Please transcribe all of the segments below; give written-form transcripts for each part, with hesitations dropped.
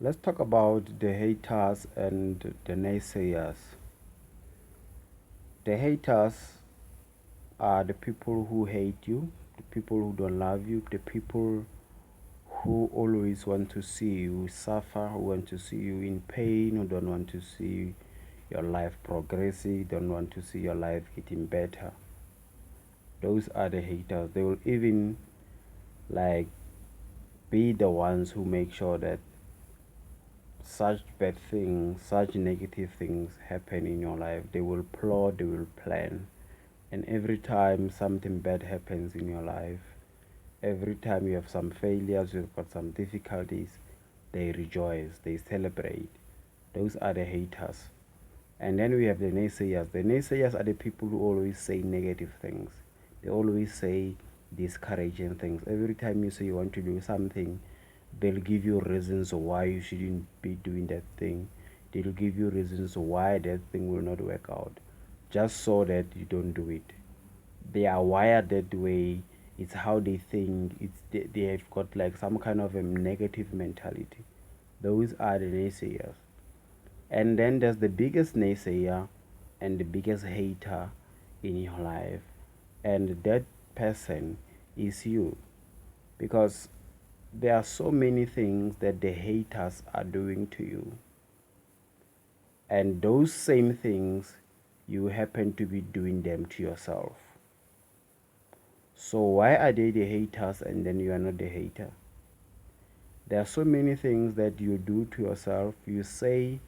Let's talk about the haters and the naysayers. The haters are the people who hate you, the people who don't love you, the people who always want to see you suffer, who want to see you in pain, who don't want to see your life progressing, don't want to see your life getting better. Those are the haters. They will even like be the ones who make sure that such bad things, such negative things happen in your life. They will plot, they will plan. And every time something bad happens in your life, every time you have some failures, you've got some difficulties, they rejoice, they celebrate. Those are the haters. And then we have the naysayers. The naysayers are the people who always say negative things. They always say discouraging things. Every time you say you want to do something, they'll give you reasons why you shouldn't be doing that thing. They'll give you reasons why that thing will not work out, just so that you don't do it. They are wired that way. It's how they think. They have got like some kind of a negative mentality. Those are the naysayers. And then there's the biggest naysayer and the biggest hater in your life. And that person is you. Because there are so many things that the haters are doing to you. And those same things, you happen to be doing them to yourself. So why are they the haters and then you are not the hater? There are so many things that you do to yourself, you say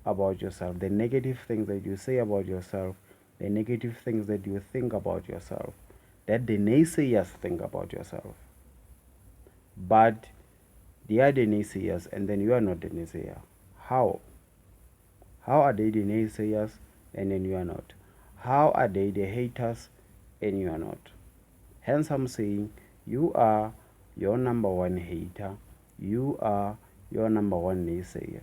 about yourself, the negative things that you say about yourself, the negative things that you think about yourself, that the naysayers think about yourself. But they are the naysayers and then you are not the naysayer. How? How are they the naysayers and then you are not? How are they the haters and you are not? Hence, I'm saying you are your number one hater, you are your number one naysayer.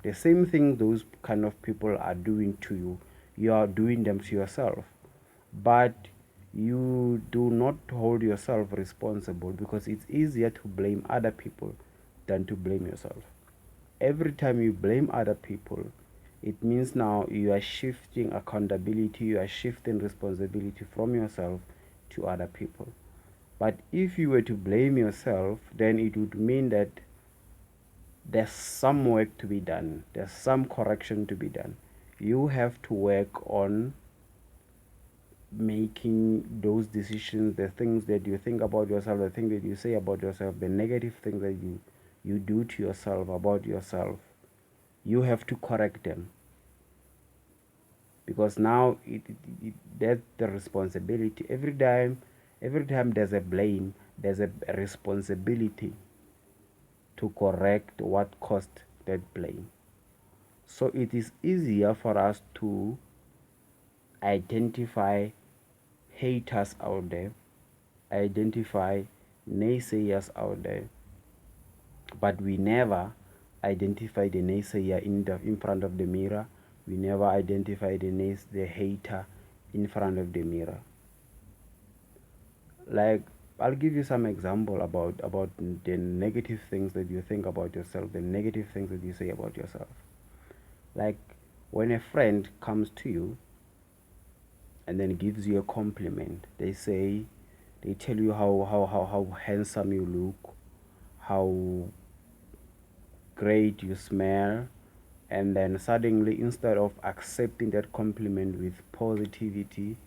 The same thing those kind of people are doing to you, you are doing them to yourself. But you do not hold yourself responsible because it's easier to blame other people than to blame yourself. Every time you blame other people, it means now you are shifting accountability, you are shifting responsibility from yourself to other people. But if you were to blame yourself, then it would mean that there's some work to be done, there's some correction to be done. You have to work on making those decisions, the things that you think about yourself, the things that you say about yourself, the negative things that you do to yourself about yourself. You have to correct them because now that's the responsibility. Every time there's a blame, there's a responsibility to correct what caused that blame. So it is easier for us to identify haters out there, identify naysayers out there, but we never identify the naysayer in front of the mirror. We never identify the hater in front of the mirror. Like, I'll give you some example about the negative things that you think about yourself, the negative things that you say about yourself. Like when a friend comes to you and then gives you a compliment, they tell you how handsome you look, how great you smell, and then suddenly, instead of accepting that compliment with positivity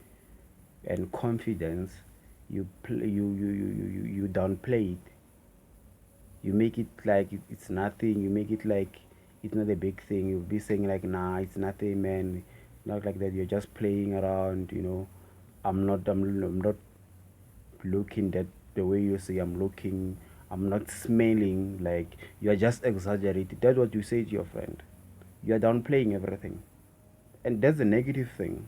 and confidence, you downplay it. You make it like it's nothing. You make it like it's not a big thing. You'll be saying like, nah, it's nothing, man. Not like that. You're just playing around. I'm not looking that the way you say I'm looking. I'm not smelling. Like, you're just exaggerating. That's what you say to your friend. You're downplaying everything, and that's a negative thing.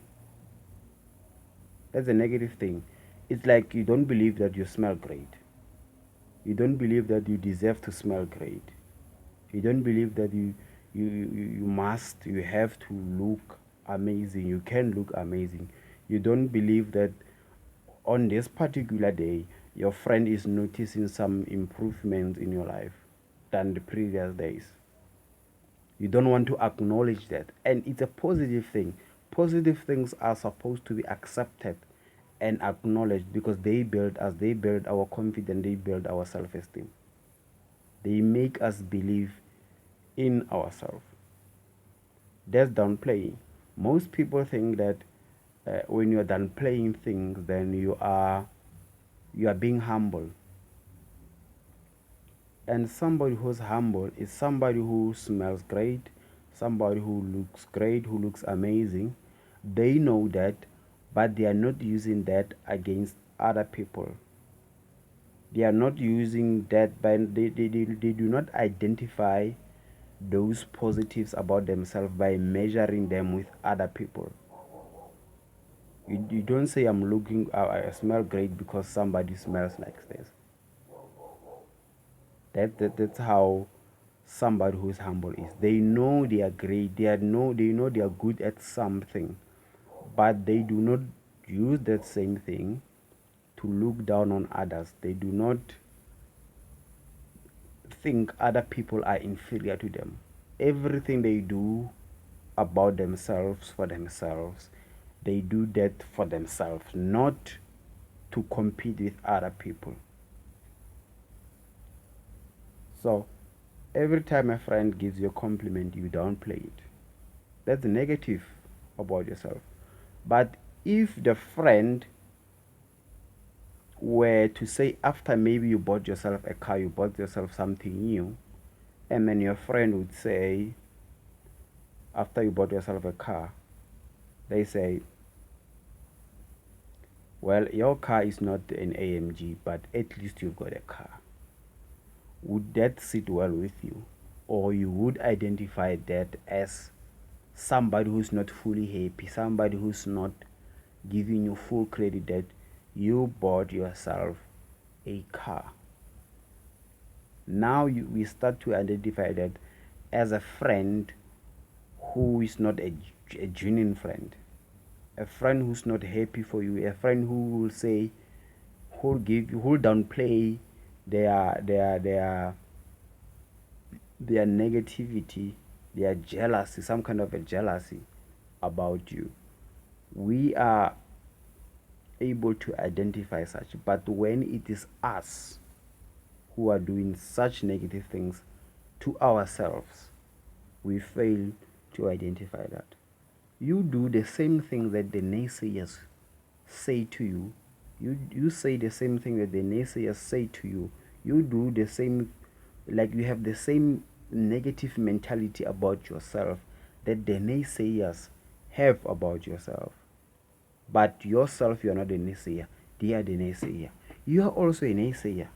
That's a negative thing. It's like you don't believe that you smell great. You don't believe that you deserve to smell great. You don't believe that you have to look amazing. You can look amazing. You don't believe that on this particular day your friend is noticing some improvement in your life than the previous days. You don't want to acknowledge that. And it's a positive thing. Positive things are supposed to be accepted and acknowledged because they build us, they build our confidence, they build our self-esteem. They make us believe in ourselves. That's downplaying. Most people think that when you're downplaying things, then you are being humble. And somebody who's humble is somebody who smells great, somebody who looks great, who looks amazing. They know that, but they are not using that against other people. They are not using that, but they do not identify those positives about themselves by measuring them with other people. You don't say I'm looking, I smell great because somebody smells like this. That's how somebody who is humble is. They know they are great. They know they are good at something, but they do not use that same thing to look down on others. They do not think other people are inferior to them. Everything they do about themselves for themselves, they do that for themselves, not to compete with other people. So every time a friend gives you a compliment, you downplay it. That's negative about yourself. But if the friend were to say, after maybe you bought yourself a car, you bought yourself something new, and then your friend would say, after you bought yourself a car, they say, well, your car is not an AMG, but at least you've got a car. Would that sit well with you? Or you would identify that as somebody who's not fully happy, somebody who's not giving you full credit that you bought yourself a car. Now we start to identify that as a friend who is not a genuine friend, a friend who's not happy for you, a friend who will say, who'll downplay their negativity, their jealousy, some kind of a jealousy about you. We are able to identify such, but when it is us who are doing such negative things to ourselves, we fail to identify that. You do the same thing that the naysayers say to you. You say the same thing that the naysayers say to you. You do the same, like you have the same negative mentality about yourself that the naysayers have about yourself. But yourself, you are not the naysayer. They are the naysayer. You are also a naysayer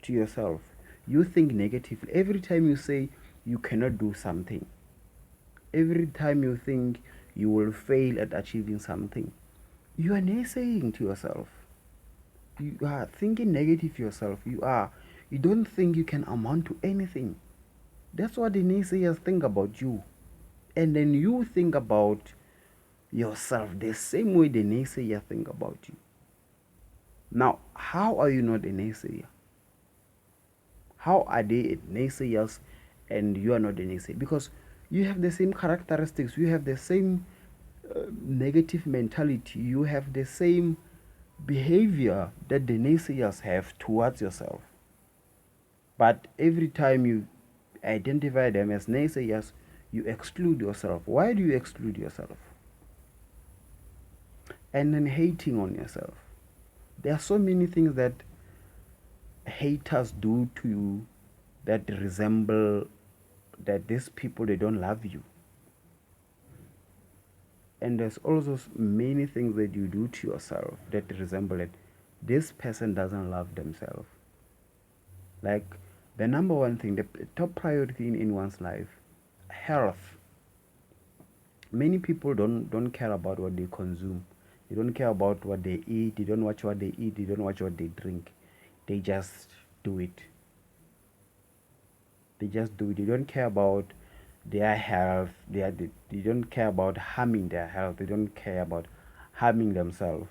to yourself. You think negatively. Every time you say you cannot do something, every time you think you will fail at achieving something, you are naysaying to yourself. You are thinking negative to yourself. You don't think you can amount to anything. That's what the naysayers think about you. And then you think about yourself the same way the naysayer think about you. Now, how are you not a naysayer? How are they naysayers and you are not a naysayer? Because you have the same characteristics, you have the same negative mentality, you have the same behavior that the naysayers have towards yourself. But every time you identify them as naysayers, you exclude yourself. Why do you exclude yourself? And then hating on yourself. There are so many things that haters do to you that resemble that these people, they don't love you. And there's also many things that you do to yourself that resemble it. This person doesn't love themselves. Like the number one thing, the top priority in one's life, health. Many people don't care about what they consume. They don't care about what they eat. They don't watch what they eat. They don't watch what they drink. They just do it. They just do it. They don't care about their health. They don't care about harming their health. They don't care about harming themselves.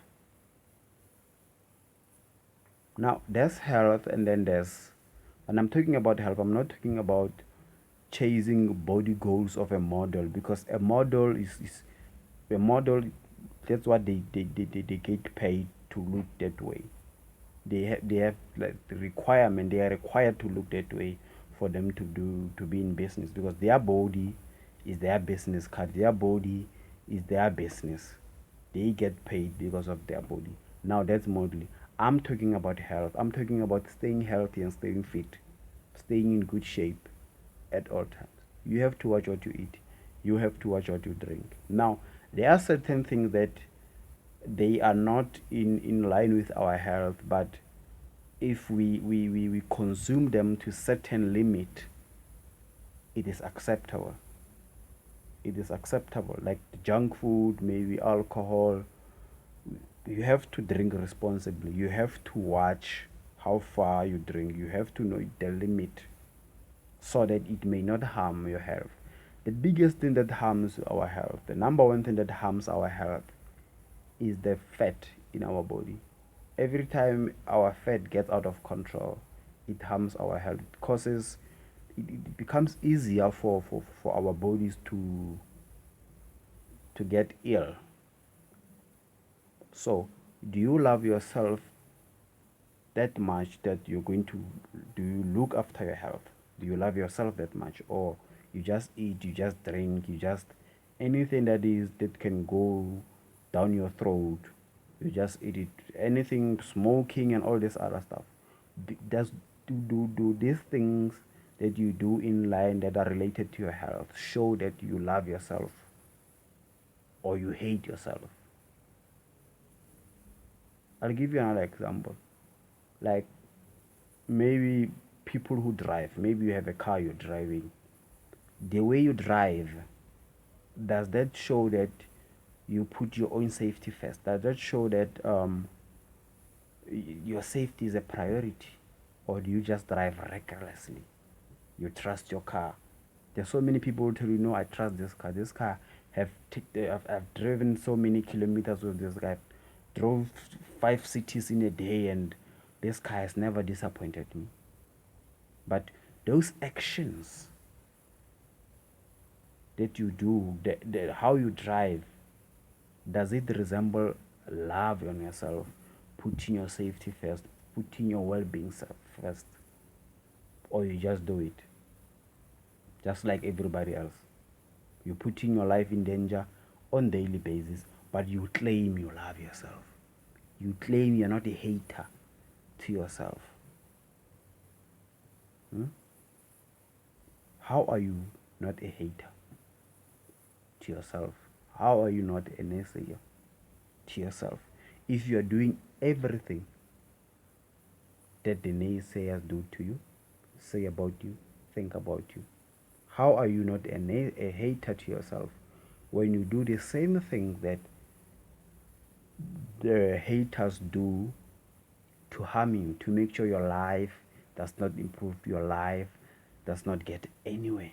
Now there's health, and then there's, and I'm talking about health, I'm not talking about chasing body goals of a model, because a model is a model. That's what they get paid to look that way. They have like the requirement. They are required to look that way for them to be in business, because their body is their business card. Their body is their business. They get paid because of their body. Now that's modeling. I'm talking about health. I'm talking about staying healthy and staying fit, staying in good shape at all times. You have to watch what you eat. You have to watch what you drink. Now, there are certain things that they are not in line with our health, but if we consume them to certain limit, it is acceptable. It is acceptable. Like junk food, maybe alcohol. You have to drink responsibly. You have to watch how far you drink. You have to know the limit so that it may not harm your health. The biggest thing that harms our health, the number one thing that harms our health, is the fat in our body. Every time our fat gets out of control, it harms our health. It causes, it becomes easier for our bodies to get ill. So, do you love yourself that much that you're going to, do you look after your health? Do you love yourself that much? Or you just eat, you just drink, you just anything that can go down your throat, you just eat it. Anything, smoking and all this other stuff. Does do these things that you do in line that are related to your health show that you love yourself or you hate yourself? I'll give you another example. Like maybe people who drive, maybe you have a car you're driving. The way you drive, does that show that you put your own safety first? Does that show that your safety is a priority? Or do you just drive recklessly? You trust your car. There's so many people who tell you, no, I trust this car. This car I've driven so many kilometers with this guy. Drove 5 cities in a day, and this car has never disappointed me. But those actions that you do, how you drive, does it resemble love on yourself, putting your safety first, putting your well-being first, or you just do it just like everybody else? You're putting your life in danger on daily basis, but you claim you love yourself. You claim you're not a hater to yourself. How are you not a hater to yourself? How are you not a naysayer to yourself if you are doing everything that the naysayers do to you, say about you, think about you? How are you not a hater to yourself when you do the same thing that the haters do to harm you, to make sure your life does not improve, your life does not get anywhere?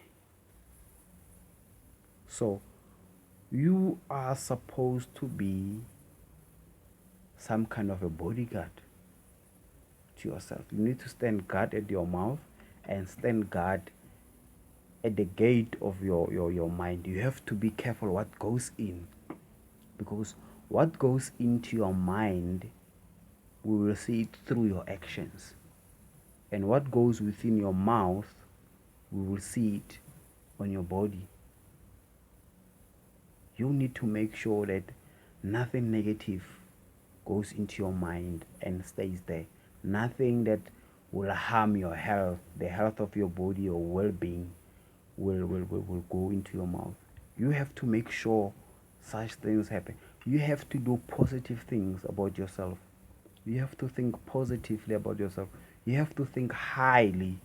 So you are supposed to be some kind of a bodyguard to yourself. You need to stand guard at your mouth and stand guard at the gate of your mind. You have to be careful what goes in, because what goes into your mind, we will see it through your actions, and what goes within your mouth, we will see it on your body. You need to make sure that nothing negative goes into your mind and stays there. Nothing that will harm your health, the health of your body or well-being, will go into your mouth. You have to make sure such things happen. You have to do positive things about yourself. You have to think positively about yourself. You have to think highly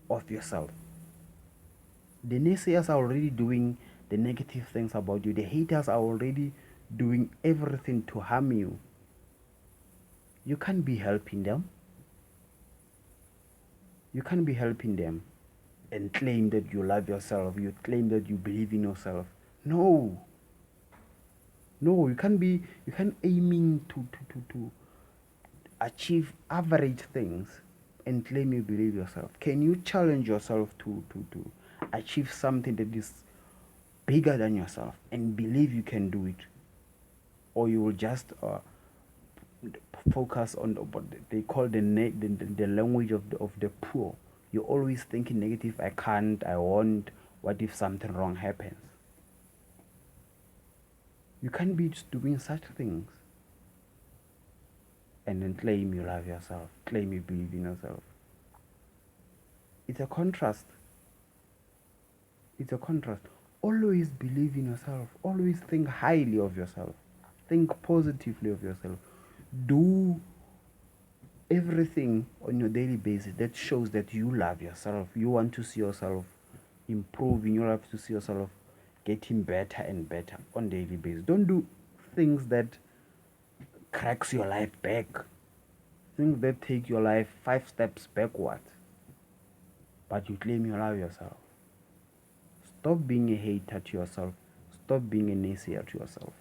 of yourself. The naysayers are already doing the negative things about you. The haters are already doing everything to harm you. You can't be helping them. You can't be helping them and claim that you love yourself. You claim that you believe in yourself. No. No, you can't aiming to achieve average things and claim you believe yourself? Can you challenge yourself to achieve something that is bigger than yourself and believe you can do it? Or you will just focus on what they call the language of the poor. You're always thinking negative. I can't, I won't, what if something wrong happens? You can't be just doing such things and then claim you love yourself, claim you believe in yourself. It's a contrast. It's a contrast. Always believe in yourself. Always think highly of yourself. Think positively of yourself. Do everything on your daily basis that shows that you love yourself. You want to see yourself improving. You have to see yourself getting better and better on daily basis. Don't do things that cracks your life back. Things that take your life 5 steps backward. But you claim you love yourself. Stop being a hater to yourself. Stop being a naysayer to yourself.